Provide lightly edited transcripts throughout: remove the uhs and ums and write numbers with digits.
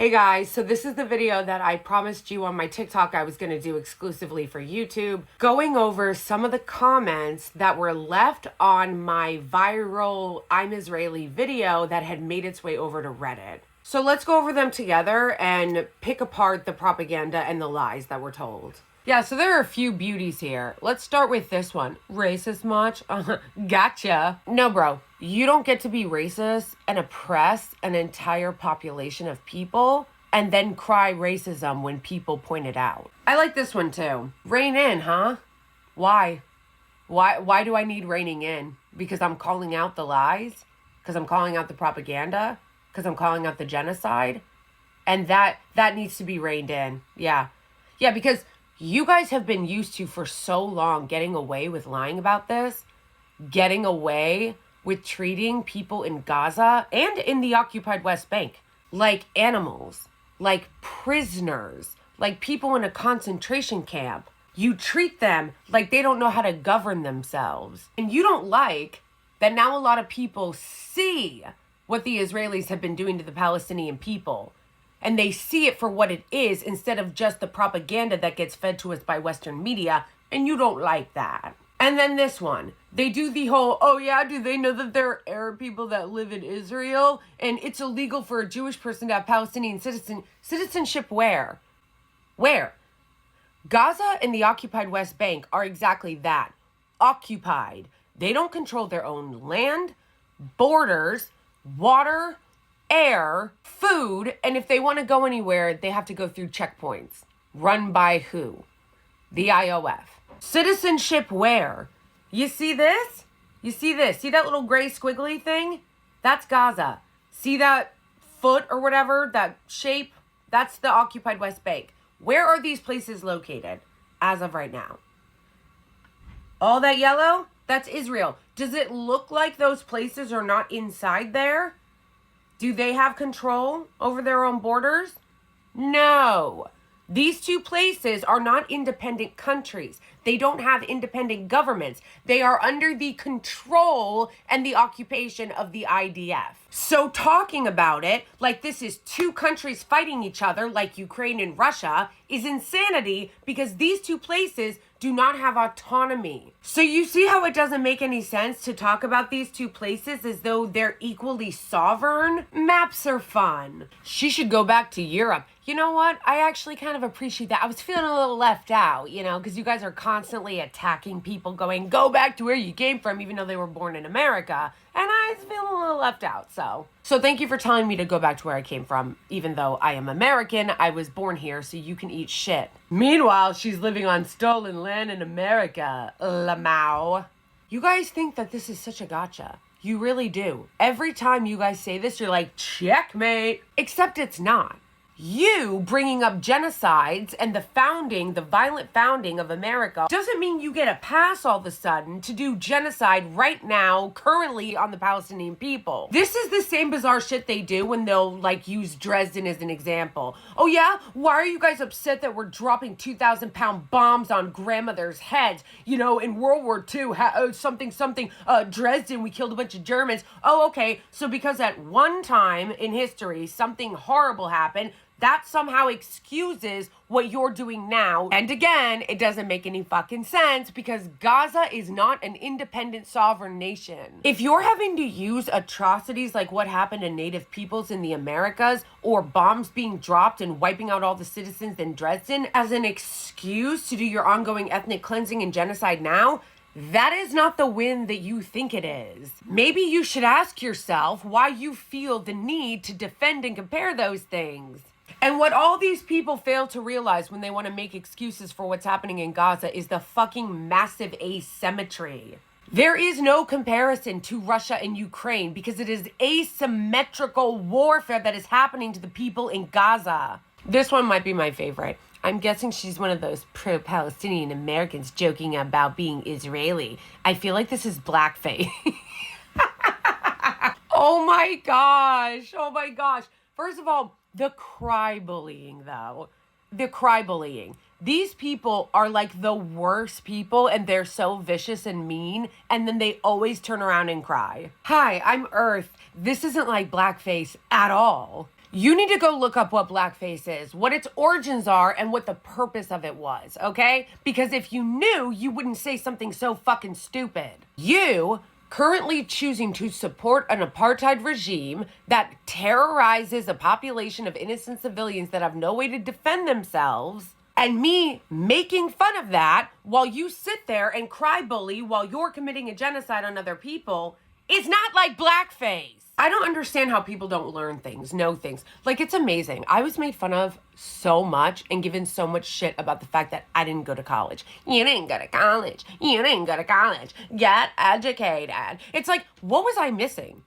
Hey guys, so this is the video that I promised you on my TikTok I was going to do exclusively for YouTube, going over some of the comments that were left on my viral I'm Israeli video that had made its way over to Reddit. So let's go over them together and pick apart the propaganda and the lies that were told. Yeah, so there are a few beauties here. Let's start with this one. Racist much? Gotcha. No, bro. You don't get to be racist and oppress an entire population of people and then cry racism when people point it out. I like this one too. Rein in, huh? Why? Why do I need reining in? Because I'm calling out the lies? Because I'm calling out the propaganda? Because I'm calling out the genocide? And that needs to be reined in. Yeah. Yeah, because you guys have been used to for so long getting away with lying about this, getting away with treating people in Gaza and in the occupied West Bank like animals, like prisoners, like people in a concentration camp. You treat them like they don't know how to govern themselves. And you don't like that now a lot of people see what the Israelis have been doing to the Palestinian people. And they see it for what it is instead of just the propaganda that gets fed to us by Western media. And you don't like that. And then this one. They do the whole, oh yeah, do they know that there are Arab people that live in Israel? And it's illegal for a Jewish person to have Palestinian citizenship where? Where? Gaza and the occupied West Bank are exactly that. Occupied. They don't control their own land, borders, water, air, food, and if they want to go anywhere, they have to go through checkpoints. Run by who? The IOF. Citizenship where? You see this? You see this? See that little gray squiggly thing? That's Gaza. See that foot or whatever, that shape? That's the occupied West Bank. Where are these places located as of right now? All that yellow? That's Israel. Does it look like those places are not inside there? Do they have control over their own borders? No. These two places are not independent countries. They don't have independent governments. They are under the control and the occupation of the IDF. So talking about it like this is two countries fighting each other like Ukraine and Russia is insanity because these two places do not have autonomy. So you see how it doesn't make any sense to talk about these two places as though they're equally sovereign? Maps are fun. She should go back to Europe. You know what? I actually kind of appreciate that. I was feeling a little left out, because you guys are constantly attacking people going, go back to where you came from, even though they were born in America. And I was feeling a little left out, so thank you for telling me to go back to where I came from. Even though I am American, I was born here, so you can eat shit. Meanwhile, she's living on stolen land in America, Lamau. You guys think that this is such a gotcha. You really do. Every time you guys say this, you're like, checkmate. Except it's not. You bringing up genocides and the violent founding of America doesn't mean you get a pass all of a sudden to do genocide right now, currently on the Palestinian people. This is the same bizarre shit they do when they'll use Dresden as an example. Oh yeah? Why are you guys upset that we're dropping 2,000-pound bombs on grandmothers' heads? In World War II, Dresden, we killed a bunch of Germans. Oh, okay. So because at one time in history, something horrible happened, that somehow excuses what you're doing now. And again, it doesn't make any fucking sense because Gaza is not an independent sovereign nation. If you're having to use atrocities like what happened to Native peoples in the Americas or bombs being dropped and wiping out all the citizens in Dresden as an excuse to do your ongoing ethnic cleansing and genocide now, that is not the win that you think it is. Maybe you should ask yourself why you feel the need to defend and compare those things. And what all these people fail to realize when they want to make excuses for what's happening in Gaza is the fucking massive asymmetry. There is no comparison to Russia and Ukraine because it is asymmetrical warfare that is happening to the people in Gaza. This one might be my favorite. I'm guessing she's one of those pro-Palestinian Americans joking about being Israeli. I feel like this is blackface. Oh my gosh. Oh my gosh. First of all, the cry bullying, though. The cry bullying. These people are like the worst people and they're so vicious and mean, and then they always turn around and cry. Hi, I'm Earth. This isn't like blackface at all. you need to go look up what blackface is, what its origins are, and what the purpose of it was, okay? Because if you knew, you wouldn't say something so fucking stupid. You currently choosing to support an apartheid regime that terrorizes a population of innocent civilians that have no way to defend themselves, and me making fun of that while you sit there and cry bully while you're committing a genocide on other people is not like blackface. I don't understand how people don't learn things, know things. Like, it's amazing. I was made fun of so much and given so much shit about the fact that I didn't go to college. You didn't go to college. You didn't go to college. Get educated. It's like, what was I missing?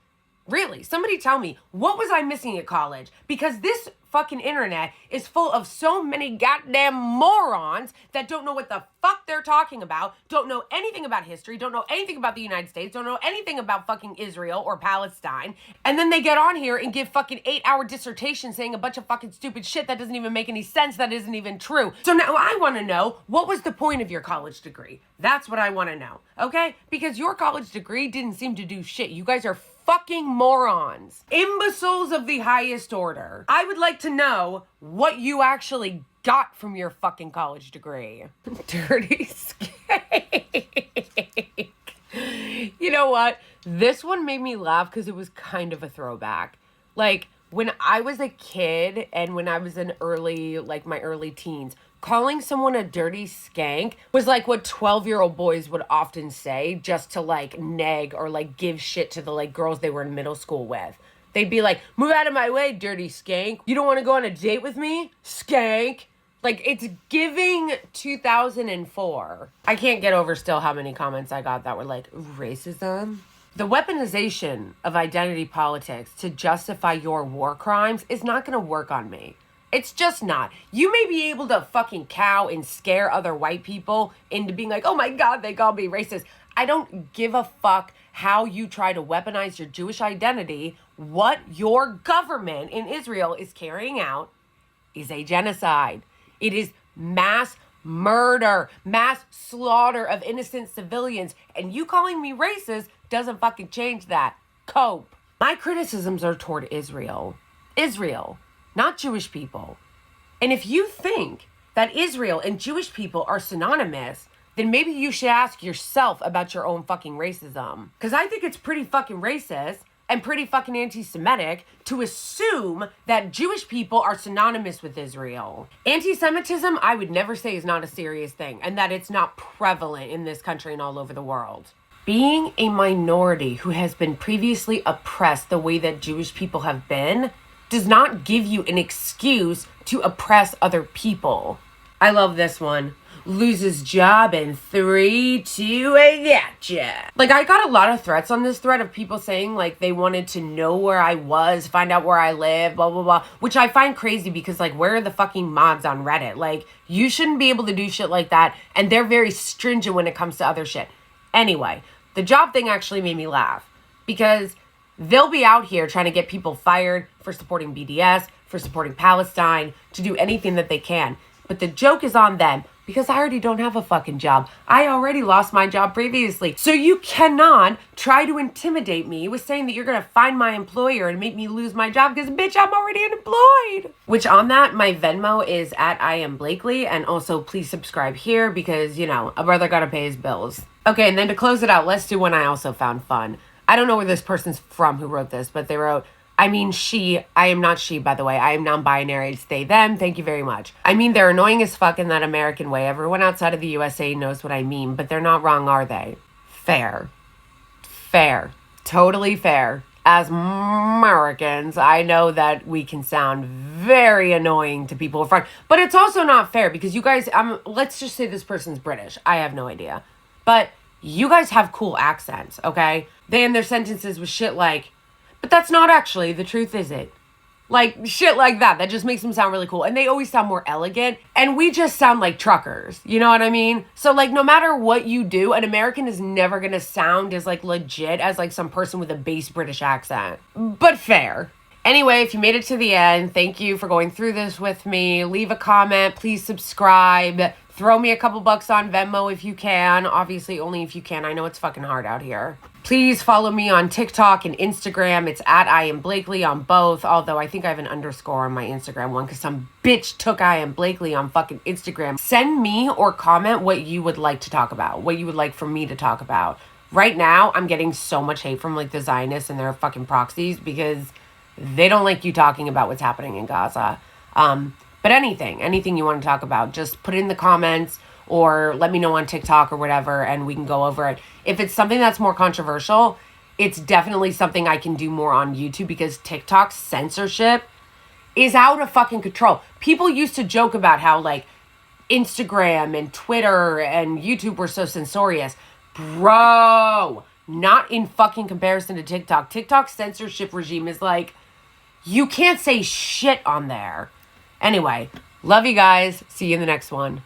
Really, somebody tell me, what was I missing at college? Because this fucking internet is full of so many goddamn morons that don't know what the fuck they're talking about, don't know anything about history, don't know anything about the United States, don't know anything about fucking Israel or Palestine, and then they get on here and give fucking 8-hour dissertations saying a bunch of fucking stupid shit that doesn't even make any sense, that isn't even true. So now I want to know, what was the point of your college degree? That's what I want to know, okay? Because your college degree didn't seem to do shit. You guys are fucking morons. Imbeciles of the highest order. I would like to know what you actually got from your fucking college degree. Dirty skank. You know what? This one made me laugh because it was kind of a throwback. Like, when I was a kid and when I was in my early teens, calling someone a dirty skank was like what 12-year-old boys would often say just to like nag or like give shit to the like girls they were in middle school with. They'd be like, move out of my way, dirty skank. You don't want to go on a date with me? Skank. Like, it's giving 2004. I can't get over still how many comments I got that were like, racism? The weaponization of identity politics to justify your war crimes is not going to work on me. It's just not. You may be able to fucking cow and scare other white people into being like, oh my God, they call me racist. I don't give a fuck how you try to weaponize your Jewish identity. What your government in Israel is carrying out is a genocide. It is mass murder, mass slaughter of innocent civilians. And you calling me racist doesn't fucking change that. Cope. My criticisms are toward Israel. Israel. Not Jewish people. And if you think that Israel and Jewish people are synonymous, then maybe you should ask yourself about your own fucking racism. Because I think it's pretty fucking racist and pretty fucking anti-Semitic to assume that Jewish people are synonymous with Israel. Anti-Semitism, I would never say is not a serious thing and that it's not prevalent in this country and all over the world. Being a minority who has been previously oppressed the way that Jewish people have been does not give you an excuse to oppress other people. I love this one. Loses job in 3, 2, I gotcha. Like, I got a lot of threats on this thread of people saying, like, they wanted to know where I was, find out where I live, blah, blah, blah. Which I find crazy because, like, where are the fucking mods on Reddit? Like, you shouldn't be able to do shit like that. And they're very stringent when it comes to other shit. Anyway, the job thing actually made me laugh. Because they'll be out here trying to get people fired for supporting BDS, for supporting Palestine, to do anything that they can. But the joke is on them because I already don't have a fucking job. I already lost my job previously. So you cannot try to intimidate me with saying that you're going to find my employer and make me lose my job because, bitch, I'm already unemployed. Which on that, my Venmo is at I am Blakely. And also please subscribe here because, you know, a brother got to pay his bills. Okay, and then to close it out, let's do one I also found fun. I don't know where this person's from who wrote this, but they wrote, I mean, I am not she, by the way. I am non-binary. It's they, them. Thank you very much. I mean, they're annoying as fuck in that American way. Everyone outside of the USA knows what I mean, but they're not wrong, are they? Fair. Fair. Totally fair. As Americans, I know that we can sound very annoying to people in front, but it's also not fair because you guys, let's just say this person's British. I have no idea. But you guys have cool accents, okay? They end their sentences with shit like, but that's not actually the truth, is it? Like, shit like that. That just makes them sound really cool. And they always sound more elegant. And we just sound like truckers. You know what I mean? So, like, no matter what you do, an American is never going to sound as, like, legit as, like, some person with a base British accent. But fair. Anyway, if you made it to the end, thank you for going through this with me. Leave a comment. Please subscribe. Throw me a couple bucks on Venmo if you can. Obviously, only if you can. I know it's fucking hard out here. Please follow me on TikTok and Instagram. It's at I am Blakely on both. Although I think I have an underscore on my Instagram one because some bitch took I am Blakely on fucking Instagram. Send me or comment what you would like to talk about. What you would like for me to talk about. Right now, I'm getting so much hate from like the Zionists and their fucking proxies because they don't like you talking about what's happening in Gaza. But anything you want to talk about, just put it in the comments or let me know on TikTok or whatever, and we can go over it. If it's something that's more controversial, it's definitely something I can do more on YouTube because TikTok's censorship is out of fucking control. People used to joke about how like Instagram and Twitter and YouTube were so censorious. Bro, not in fucking comparison to TikTok. TikTok's censorship regime is like, you can't say shit on there. Anyway, love you guys. See you in the next one.